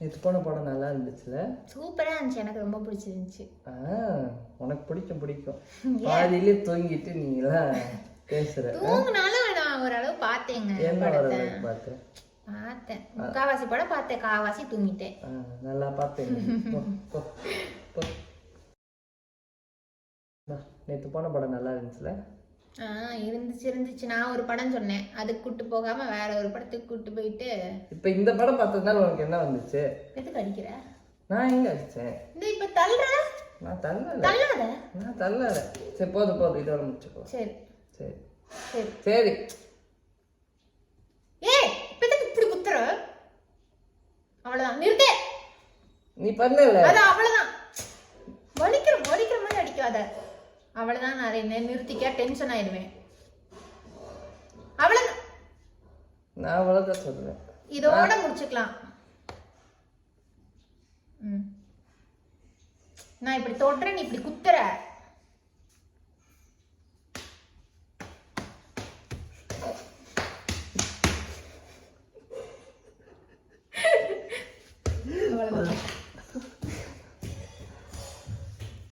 நேற்று போன படம் நல்லா இருந்துச்சுல? சூப்பரா இருந்துச்சு, எனக்கு ரொம்ப பிடிச்சிருந்துச்சு. உனக்கு பிடிக்கும். பாதியிலே தூங்கிட்டு நீங்களாம் பேசுற. தூங்கினாலும் நான் ஓரளவு பார்த்தேங்க. என்ன ஓரளவுக்கு பார்த்தேன்? முக்காவாசி படம் பார்த்தேன், காவாசி தூங்கிட்டேன். நல்லா பார்த்தேன். நேற்று போன படம் நல்லா இருந்துச்சுல? இருந்துச்சு. நான் ஒரு படம் சொன்னேன், அதுக்கு கூட்டு போகாம வேற ஒரு படத்துக்கு கூட்டு போயிட்டு. இப்ப இந்த படம் பார்த்ததுனால உனக்கு என்ன வந்துச்சு? எதுக்கு அடிக்கிற? நான் எங்க அடிச்சேன்? இப்ப தள்ளுற. நான் தள்ளல. நான் தள்ளல. சரி போதும் இதோட முடிச்சுக்கோ. சரி. ஏய் இப்ப இப்படி குத்துற? அவ்வளவுதான், நிறுத்து. நீ பண்ணல. அவ்வளவுதான். வலிக்கிற மாதிரி அடிக்காத. அவ்வளவுதான், நான் நிறுத்திக்க, டென்ஷன் ஆயிடுவேன். அவ்வளவுதான். நான் அவ்வளவுதான் சொல்றேன். இதோட முடிச்சுக்கலாம். நான் இப்படி தொடுறேன், நீ இப்படி குத்துற.